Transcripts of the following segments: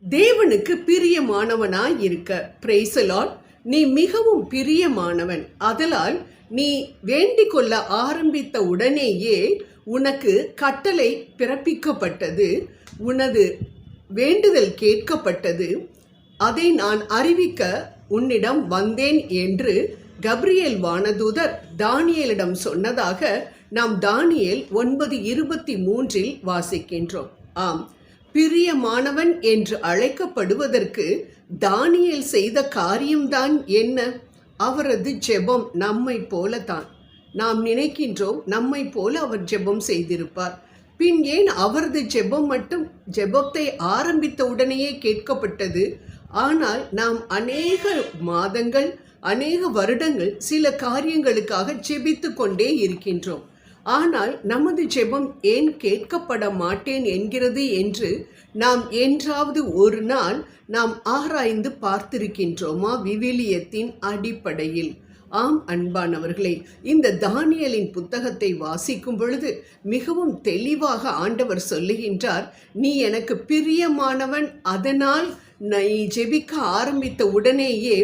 தேவனுக்கு பிரியமானவனாய் இருக்க. Praise the Lord. நீ மிகவும் பிரியமானவன். அதலால் நீ வேண்டிக் கொள்ள ஆரம்பித்த உடனேயே உனக்கு கட்டளை பிறப்பிக்கப்பட்டது, உனது வேண்டுதல் கேட்கப்பட்டது. அதை நான் அறிவிக்க உன்னிடம் வந்தேன் என்று கபிரியேல் வானதூதர் தானியேலிடம் சொன்னதாக நாம் தானியேல் 9:23 வாசிக்கின்றோம். ஆம், பிரியமானவன் என்று அழைக்கப்படுவதற்கு தானியேல் செய்த காரியம்தான் என்ன? அவரது ஜெபம் நம்மை போலதான். நாம் நினைக்கின்றோம் நம்மை போல அவர் ஜெபம் செய்திருப்பார். பின் ஏன் அவரது ஜெபம் மட்டும் ஜெபத்தை ஆரம்பித்த உடனேயே கேட்கப்பட்டது? ஆனால் நாம் அநேக மாதங்கள், அநேக வருடங்கள் சில காரியங்களுக்காக ஜெபித்து கொண்டே இருக்கின்றோம். ஆனால் நமது ஜெபம் ஏன் கேட்கப்பட மாட்டேன் என்கிறது என்று நாம் என்றாவது ஒரு நாள் நாம் ஆராய்ந்து பார்த்திருக்கின்றோமா விவிலியத்தின் அடிப்படையில்? ஆம் அன்பானவர்களே, இந்த தானியேலின் புத்தகத்தை வாசிக்கும் பொழுது மிகவும் தெளிவாக ஆண்டவர் சொல்லுகின்றார், நீ எனக்கு பிரியமானவன், அதனால் நீ ஜெபிக்க ஆரம்பித்த உடனேயே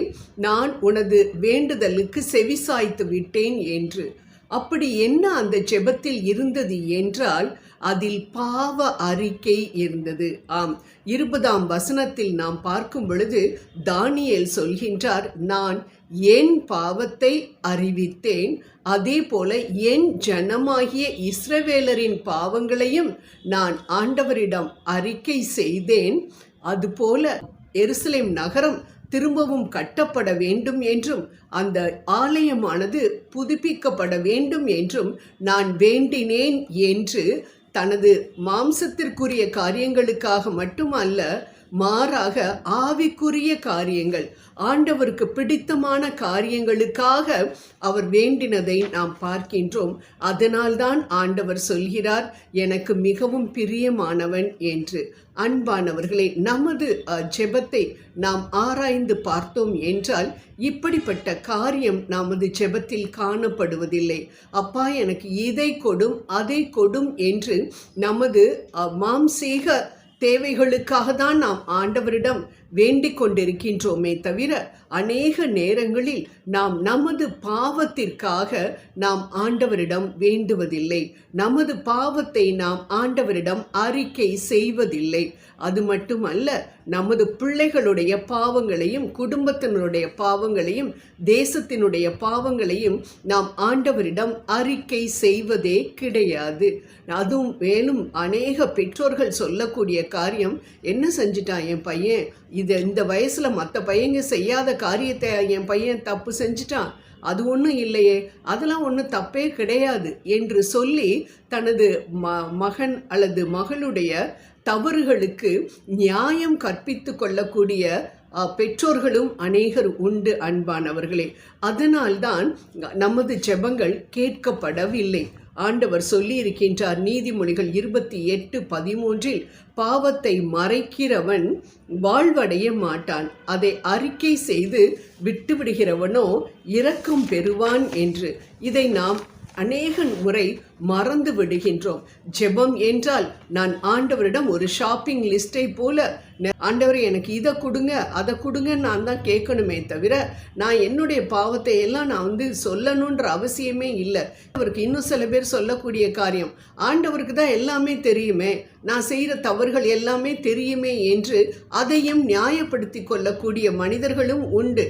நான் உனது வேண்டுதலுக்கு செவிசாய்த்து விட்டேன் என்று. அப்படி என்ன அந்த ஜெபத்தில் இருந்தது என்றால், அதில் பாவ அறிக்கை இருந்தது. ஆம், 20ஆம் வசனத்தில் நாம் பார்க்கும் பொழுது தானியேல் சொல்கின்றார், நான் என் பாவத்தை அறிவித்தேன், அதே போல என் ஜனமாகிய இஸ்ரவேலரின் பாவங்களையும் நான் ஆண்டவரிடம் அறிக்கை செய்தேன். அதுபோல எருசலேம் நகரம் திரும்பவும் கட்டப்பட வேண்டும் என்றும் அந்த ஆலயமானது புதுப்பிக்கப்பட வேண்டும் என்றும் நான் வேண்டினேன் என்று தனது மாம்சத்திற்குரிய காரியங்களுக்காக மட்டுமல்ல, மாறாக ஆவிக்குரிய காரியங்கள், ஆண்டவருக்கு பிடித்தமான காரியங்களுக்காக அவர் வேண்டினதை நாம் பார்க்கின்றோம். அதனால்தான் ஆண்டவர் சொல்கிறார், எனக்கு மிகவும் பிரியமானவன் என்று. அன்பானவர்களே, நமது ஜெபத்தை நாம் ஆராய்ந்து பார்த்தோம் என்றால் இப்படிப்பட்ட காரியம் நமது ஜெபத்தில் காணப்படுவதில்லை. அப்பா எனக்கு இதை கொடும் அதை கொடும் என்று நமது மாம்சீக தேவைகளுக்காக தான் நாம் ஆண்டவரிடம் வேண்டிக் கொண்டிருக்கின்றோமே தவிர, அநேக நேரங்களில் நாம் நமது பாவத்திற்காக நாம் ஆண்டவரிடம் வேண்டுவதில்லை. நமது பாவத்தை நாம் ஆண்டவரிடம் அறிக்கை செய்வதில்லை. அது மட்டுமல்ல, நமது பிள்ளைகளுடைய பாவங்களையும், குடும்பத்தினுடைய பாவங்களையும், தேசத்தினுடைய பாவங்களையும் நாம் ஆண்டவரிடம் அறிக்கை செய்வதே கிடையாது. அதுவும் மேலும் அநேக பெற்றோர்கள் சொல்லக்கூடிய காரியம், என்ன செஞ்சிட்டான் என் பையன், இந்த வயசுல மற்ற பையங்க செய்யாத காரியத்தை என் பையன் தப்பு செஞ்சிட்டான், அது ஒன்றும் இல்லையே, அதெல்லாம் ஒன்றும் தப்பே கிடையாது என்று சொல்லி தனது மகன் அல்லது மகளுடைய தவறுகளுக்கு நியாயம் கற்பித்து கொள்ளக்கூடிய பெற்றோர்களும் அநேகர் உண்டு அன்பானவர்களே. அதனால்தான் நமது ஜெபங்கள் கேட்கப்படவில்லை. ஆண்டவர் சொல்லி இருக்கின்றார் நீதிமொழிகள் 28:13, பாவத்தை மறைக்கிறவன் வாழ்வடைய மாட்டான், அதை அறிக்கை செய்து விட்டுவிடுகிறவனோ இரக்கம் பெறுவான் என்று. இதை நாம் அநேக முறை மறந்து விடுகின்றோம். ஜெபம் என்றால் நான் ஆண்டவரிடம் ஒரு ஷாப்பிங் லிஸ்டை போல, ஆண்டவரை எனக்கு இதை கொடுங்க அதை கொடுங்கன்னு நான் தான் கேட்கணுமே தவிர, நான் என்னுடைய பாவத்தை எல்லாம் நான் சொல்லணுன்ற அவசியமே இல்லை. அவருக்கு இன்னும் சில பேர் சொல்லக்கூடிய காரியம், ஆண்டவருக்கு தான் எல்லாமே தெரியுமே, நான் செய்கிற தவறுகள் எல்லாமே தெரியுமே என்று அதையும் நியாயப்படுத்தி கொள்ளக்கூடிய மனிதர்களும் உண்டு.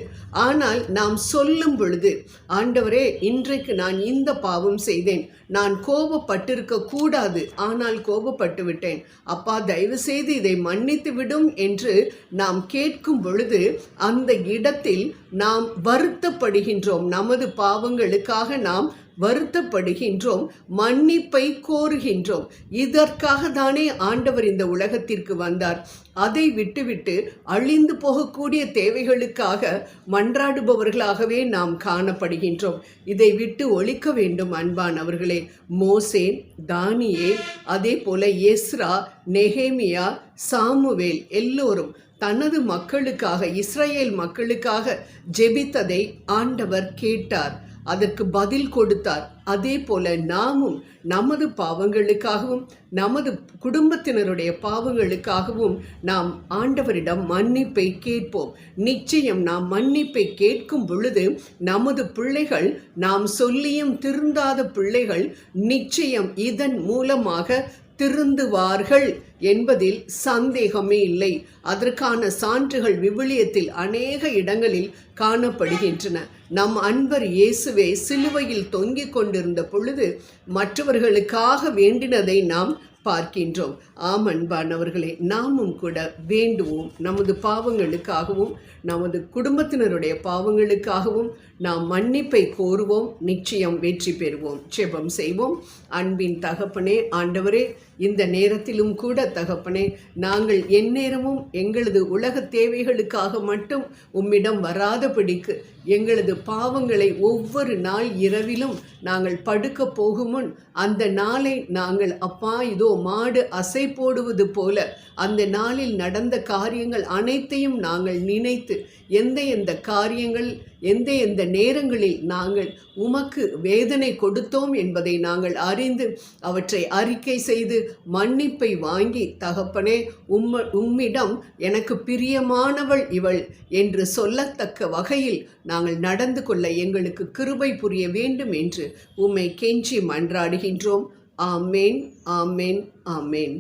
ஆனால் நாம் சொல்லும் பொழுது, ஆண்டவரே இன்றைக்கு நான் இந்த பாவம் செய்தேன், நான் கோபப்பட்டிருக்க கூடாது, ஆனால் கோபப்பட்டு விட்டேன், அப்பா தயவு செய்து இதை மன்னித்து விடும் என்று நாம் கேட்கும் பொழுது அந்த இடத்தில் நாம் வருத்தப்படுகின்றோம். நமது பாவங்களுக்காக நாம் வருத்தப்படுகின்றோம், மன்னிப்பை கோருகின்றோம். இதற்காக தானே ஆண்டவர் இந்த உலகத்திற்கு வந்தார். அதை விட்டுவிட்டு அழிந்து போகக்கூடிய தேவைகளுக்காக மன்றாடுபவர்களாகவே நாம் காணப்படுகின்றோம். இதை விட்டு ஒழிக்க வேண்டும் அன்பானவர்களே. மோசே, தானியேல், அதே போல எஸ்ரா, நெகேமியா, சாமுவேல் எல்லோரும் தனது மக்களுக்காக, இஸ்ரவேல் மக்களுக்காக ஜெபித்ததை ஆண்டவர் கேட்டார். அதற்கு பதில் கொடுத்தார். அதே போல நாமும் நமது பாவங்களுக்காகவும் நமது குடும்பத்தினருடைய பாவங்களுக்காகவும் நாம் ஆண்டவரிடம் மன்னிப்பை கேட்போம். நிச்சயம் நாம் மன்னிப்பை கேட்கும் பொழுது நமது பிள்ளைகள், நாம் சொல்லியும் திருந்தாத பிள்ளைகள், நிச்சயம் இதன் மூலமாக திருந்துவார்கள் என்பதில் சந்தேகமே இல்லை. அதற்கான சான்றுகள் விவிலியத்தில் அநேக இடங்களில் காணப்படுகின்றன. நம் அன்பர் இயேசுவே சிலுவையில் தொங்கிக் கொண்டிருந்த பொழுது மற்றவர்களுக்காக வேண்டினதை நாம் பார்க்கின்றோம். ஆம் அன்பானவர்களே, நாமும் கூட வேண்டுவோம். நமது பாவங்களுக்காகவும் நமது குடும்பத்தினருடைய பாவங்களுக்காகவும் நாம் மன்னிப்பை கோருவோம். நிச்சயம் வெற்றி பெறுவோம். ஜெபம் செய்வோம். அன்பின் தகப்பனே, ஆண்டவரே, இந்த நேரத்திலும் கூட தகப்பனே, நாங்கள் எந்நேரமும் எங்களது உலக தேவைகளுக்காக மட்டும் உம்மிடம் வராதபடிக்கு எங்களது பாவங்களை ஒவ்வொரு நாள் இரவிலும் நாங்கள் படுக்க போகும் முன் அந்த நாளை நாங்கள், அப்பா இதோ மாடு அசை போடுவது போல அந்த நாளில் நடந்த காரியங்கள் அனைத்தையும் நாங்கள் நினைத்து எந்த காரியங்கள் எந்த நேரங்களில் நாங்கள் உமக்கு வேதனை கொடுத்தோம் என்பதை நாங்கள் அறிந்து அவற்றை அறிக்கை செய்து மன்னிப்பை வாங்கி, தகப்பனே, உம்மிடம் எனக்கு பிரியமானவள் இவள் என்று சொல்லத்தக்க வகையில் நாங்கள் நடந்து கொள்ள எங்களுக்கு கிருபை புரிய வேண்டும் என்று உம்மை கெஞ்சி மன்றாடுகின்றோம். ஆமேன், ஆமேன், ஆமேன்.